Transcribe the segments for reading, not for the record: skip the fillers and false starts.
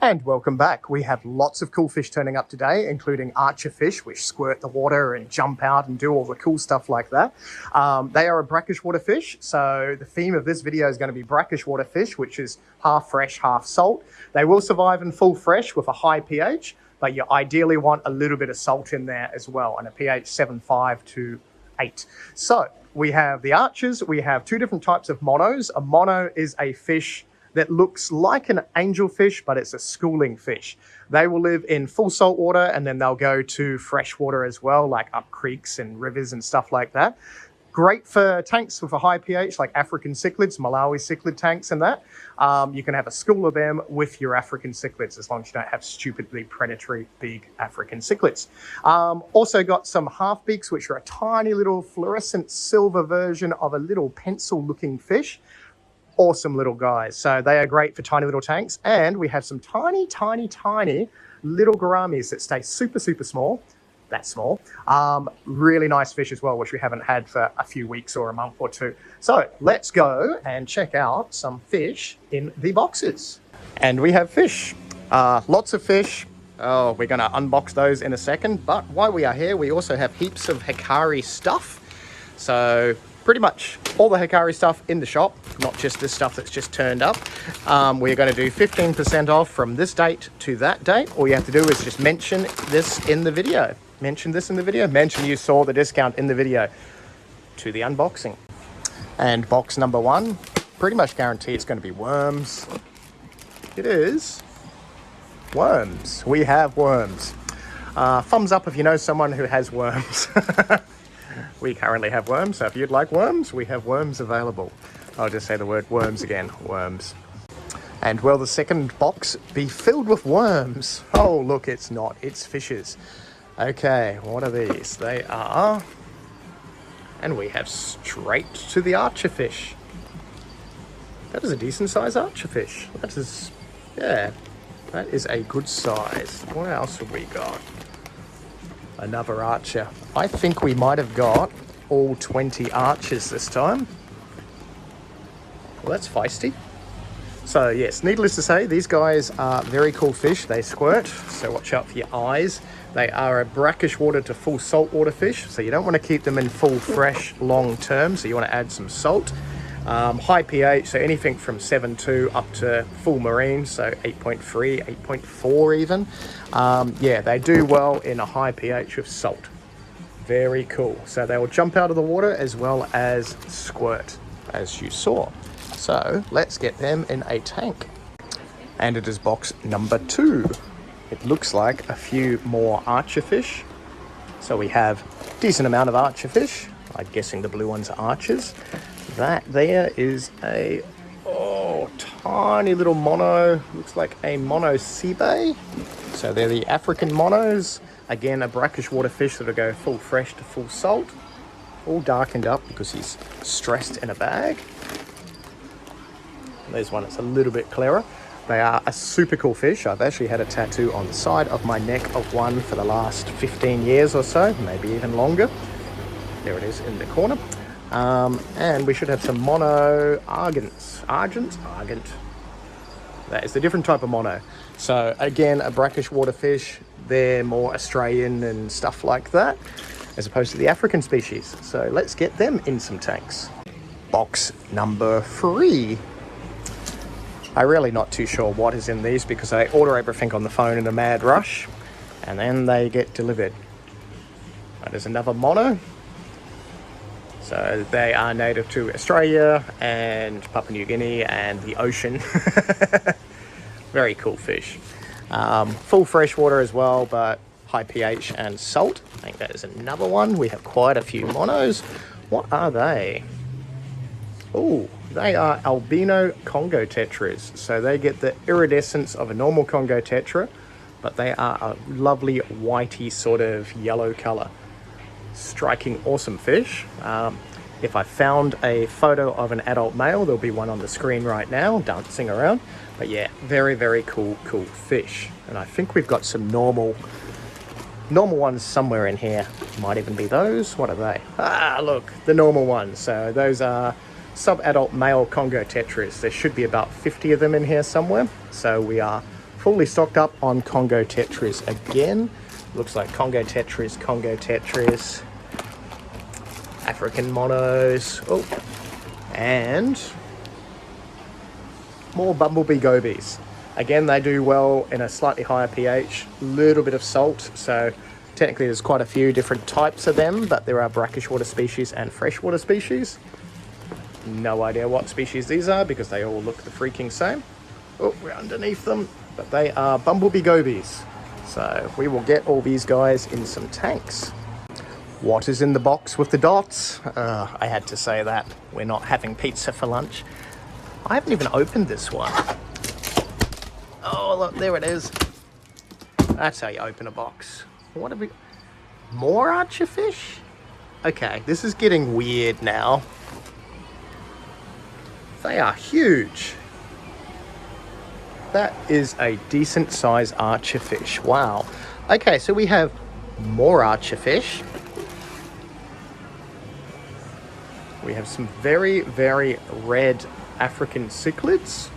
And welcome back. We have lots of cool fish turning up today, including archerfish, which squirt the water and jump out and do all the cool stuff like that. They are a brackish water fish, so the theme of this video is going to be brackish water fish, which is half fresh, half salt. They will survive in full fresh with a high pH, but you ideally want a little bit of salt in there as well, and a pH 7.5 to 8. So we have the archers. We have two different types of monos. A mono is a fish that looks like an angelfish, but it's a schooling fish. They will live in full salt water, and then they'll go to fresh water as well, like up creeks and rivers and stuff like that. Great for tanks with a high pH, like African cichlids, Malawi cichlid tanks and that. You can have a school of them with your African cichlids, as long as you don't have stupidly predatory big African cichlids. Also got some half beaks, which are a tiny little fluorescent silver version of a little pencil-looking fish. Awesome little guys. So they are great for tiny little tanks. And we have some tiny little gouramis that stay super small. That small. Really nice fish as well, which we haven't had for a few weeks or a month or two. So let's go and check out some fish in the boxes. And we have fish. Lots of fish. Oh, we're going to unbox those in a second. But while we are here, we also have heaps of Hikari stuff. So pretty much all the Hikari stuff in the shop, not just this stuff that's just turned up. We're going to do 15% off from this date to that date. All you have to do is just mention this in the video. Mention this in the video. Mention you saw the discount in the video to the unboxing. And box number one, pretty much guarantee it's going to be worms. It is worms. We have worms. Thumbs up if you know someone who has worms. We currently have worms, so if you'd like worms, we have worms available. I'll just say the word worms again, worms. And will the second box be filled with worms? Oh, look, it's not, it's fishes. Okay, what are these? They are, and we have straight to the archerfish. That is a decent size archerfish. That is, yeah, that is a good size. What else have we got? Another archer. I think we might have got all 20 archers this time. Well, that's feisty. So yes, needless to say, these guys are very cool fish. They squirt, so watch out for your eyes. They are a brackish water to full salt water fish, so you don't want to keep them in full fresh long term, so you want to add some salt. High pH, so anything from 7.2 up to full marine, so 8.3, 8.4 even. Yeah, they do well in a high pH with salt. Very cool. So they will jump out of the water as well as squirt, as you saw. So let's get them in a tank. And it is box number 2. It looks like a few more archerfish. So we have a decent amount of archerfish. I'm guessing the blue ones are archers. That there is a tiny little mono, looks like a mono seabay. So they're the African monos. Again, a brackish water fish that'll go full fresh to full salt. All darkened up because he's stressed in a bag. There's one that's a little bit clearer. They are a super cool fish. I've actually had a tattoo on the side of my neck of one for the last 15 years or so, maybe even longer. There it is in the corner. And we should have some mono argents. Argent? That is the different type of mono. So again, a brackish water fish. They're more Australian and stuff like that, as opposed to the African species. So let's get them in some tanks. Box number 3. I'm really not too sure what is in these because I order everything on the phone in a mad rush and then they get delivered. There's another mono. So they are native to Australia and Papua New Guinea and the ocean. Very cool fish. Full freshwater as well, but high pH and salt. I think that is another one. We have quite a few monos. What are they? Oh, they are albino Congo tetras. So they get the iridescence of a normal Congo tetra, but they are a lovely whitey sort of yellow color. Striking, awesome fish. If I found a photo of an adult male, there'll be one on the screen right now dancing around. But yeah, very cool fish. And I think we've got some normal ones somewhere in here. Might even be those. What are they? Ah, look, the normal ones. So those are sub-adult male Congo tetras. There should be about 50 of them in here somewhere. So we are fully stocked up on Congo Tetras again. Looks like Congo Tetras, African monos, oh, and more bumblebee gobies. Again, they do well in a slightly higher pH, little bit of salt, so technically there's quite a few different types of them, but there are brackish water species and freshwater species. No idea what species these are because they all look the freaking same. Oh, we're underneath them, but they are bumblebee gobies. So we will get all these guys in some tanks. What is in the box with the dots? I had to say that. We're not having pizza for lunch. I haven't even opened this one. Oh, look, there it is. That's how you open a box. What have we... More archerfish? Okay, this is getting weird now. They are huge. That is a decent size archerfish. Wow. Okay, so we have more archerfish. We have some very, very red African cichlids.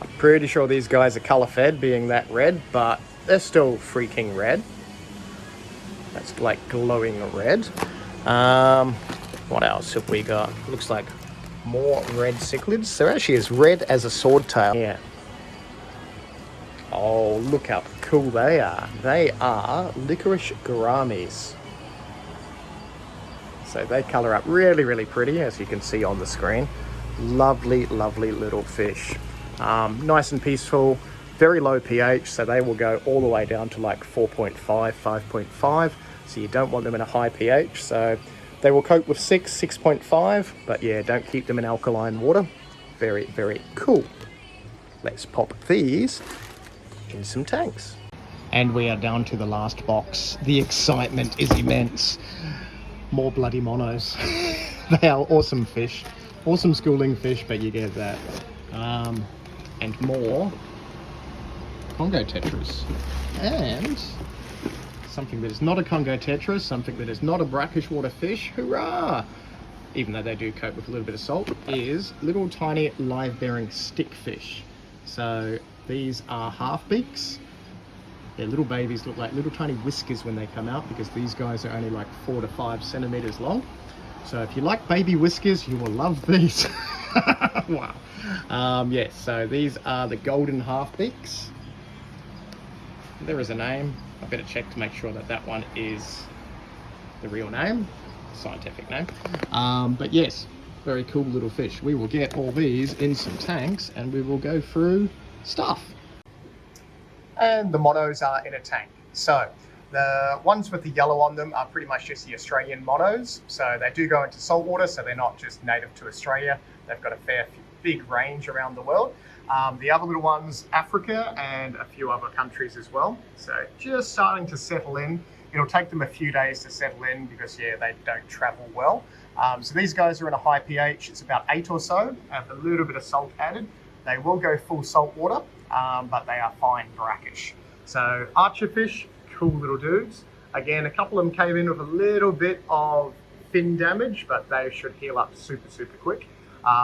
I'm pretty sure these guys are color fed being that red, but they're still freaking red. That's like glowing red. What else have we got? Looks like more red cichlids. They're actually as red as a swordtail. Yeah. Oh, look how cool they are. They are licorice gouramis. So they colour up really, really pretty, as you can see on the screen. Lovely, lovely little fish. Nice and peaceful, very low pH, so they will go all the way down to like 4.5, 5.5. So you don't want them in a high pH. So they will cope with 6.5, but yeah, don't keep them in alkaline water. Very, very cool. Let's pop these in some tanks. And we are down to the last box. The excitement is immense. More bloody monos. They are awesome fish. Awesome schooling fish, but you get that. And more Congo Tetras. And something that is not a Congo Tetra, something that is not a brackish water fish, hurrah! Even though they do cope with a little bit of salt, is little tiny live-bearing stickfish. So these are half-beaks. Their little babies look like little tiny whiskers when they come out because these guys are only like 4 to 5 centimeters long. So if you like baby whiskers, you will love these. Wow. Yes, so these are the golden half-beaks. There is a name. I better check to make sure that that one is the real name, scientific name. But yes, very cool little fish. We will get all these in some tanks and we will go through stuff. And the monos are in a tank. So the ones with the yellow on them are pretty much just the Australian monos. So they do go into saltwater, so they're not just native to Australia. They've got a big range around the world. The other little ones, Africa and a few other countries as well. So just starting to settle in. It'll take them a few days to settle in because, yeah, they don't travel well. So these guys are in a high pH. It's about 8 or so, have a little bit of salt added. They will go full salt water, but they are fine brackish. So archerfish, cool little dudes. Again, a couple of them came in with a little bit of fin damage, but they should heal up super, super quick.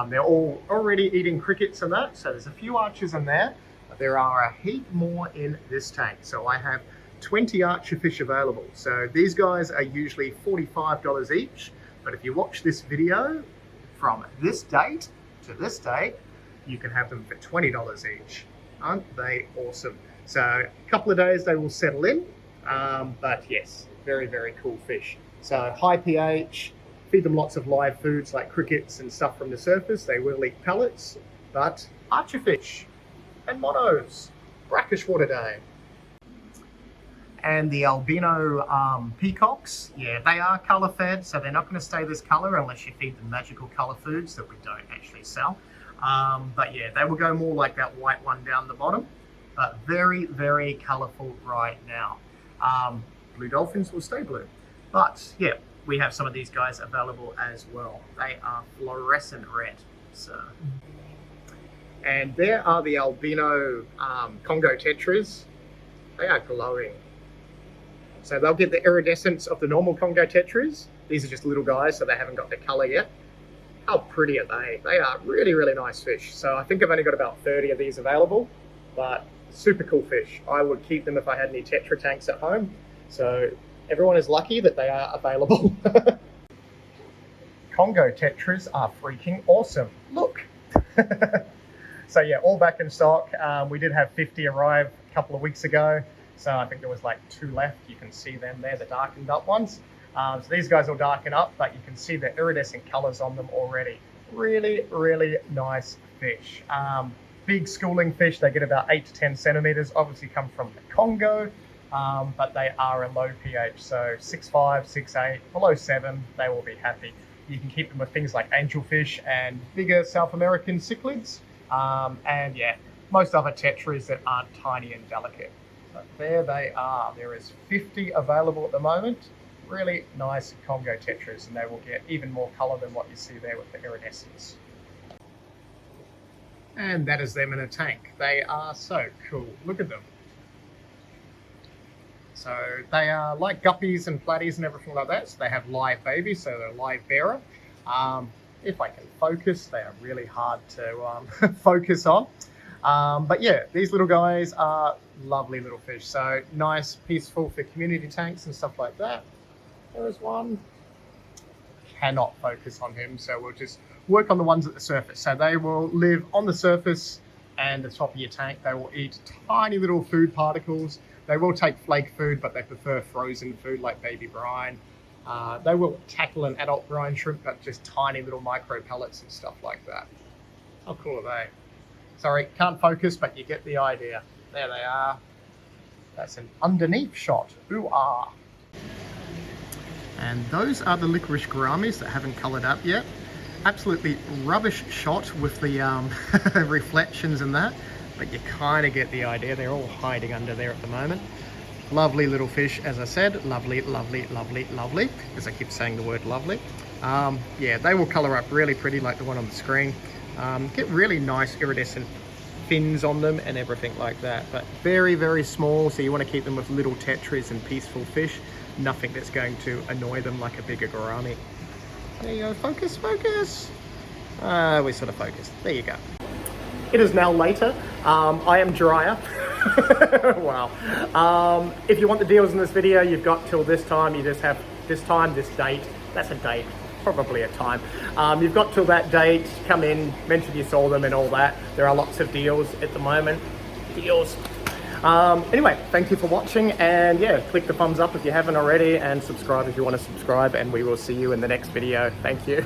They're all already eating crickets and that, so there's a few archers in there, but there are a heap more in this tank. So I have 20 archerfish available. So these guys are usually $45 each, but if you watch this video from this date to this date, you can have them for $20 each. Aren't they awesome? So a couple of days they will settle in, but yes, very, very cool fish. So high pH, feed them lots of live foods like crickets and stuff from the surface. They will eat pellets, but archerfish and monos, brackish water day. And the albino peacocks, yeah, they are color fed, so they're not going to stay this color unless you feed them magical color foods that we don't actually sell. But yeah, they will go more like that white one down the bottom, but very, very colorful right now. Blue dolphins will stay blue, but yeah, we have some of these guys available as well. They are fluorescent red. So, and there are the albino Congo tetras. They are glowing. So they'll get the iridescence of the normal Congo tetras. These are just little guys, so they haven't got the color yet. How pretty are they? They are really, really nice fish. So I think I've only got about 30 of these available, but super cool fish. I would keep them if I had any Tetra tanks at home. So everyone is lucky that they are available. Congo tetras are freaking awesome. Look. So yeah, all back in stock. We did have 50 arrive a couple of weeks ago. So I think there was like 2 left. You can see them there, the darkened up ones. So these guys will darken up, but you can see the iridescent colors on them already. Really, really nice fish. Big schooling fish. They get about 8 to 10 centimeters. Obviously come from the Congo, but they are a low pH. So 6.5, 6.8, below 7, they will be happy. You can keep them with things like angelfish and bigger South American cichlids. And yeah, most other tetras that aren't tiny and delicate. So there they are. There is 50 available at the moment. Really nice Congo tetras, and they will get even more color than what you see there with the iridescence. And that is them in a tank. They are so cool. Look at them. So they are like guppies and platies and everything like that. So they have live babies, so they're live bearer. If I can focus, they are really hard to focus on. But yeah, these little guys are lovely little fish. So nice, peaceful for community tanks and stuff like that. There is one. Cannot focus on him, so we'll just work on the ones at the surface. So they will live on the surface and the top of your tank. They will eat tiny little food particles. They will take flake food, but they prefer frozen food like baby brine. They will tackle an adult brine shrimp, but just tiny little micro pellets and stuff like that. How cool are they? Sorry, can't focus, but you get the idea. There they are. That's an underneath shot. Ooh-ah. And those are the licorice gouramis that haven't coloured up yet. Absolutely rubbish shot with the reflections and that, but you kind of get the idea. They're all hiding under there at the moment. Lovely little fish, as I said. Lovely, lovely, lovely, lovely, because I keep saying the word lovely. Yeah, they will colour up really pretty like the one on the screen. Get really nice iridescent fins on them and everything like that, but very, very small, so you want to keep them with little tetras and peaceful fish. Nothing that's going to annoy them like a bigger gourami. There you go, focus, focus. We sort of focused. There you go. It is now later. I am drier. Wow. If you want the deals in this video, you've got till this time. You just have this time, this date. That's a date, probably a time. You've got till that date. Come in, mention you saw them and all that. There are lots of deals at the moment. Deals. Anyway, thank you for watching, and yeah, click the thumbs up if you haven't already, and subscribe if you want to subscribe, and we will see you in the next video. Thank you.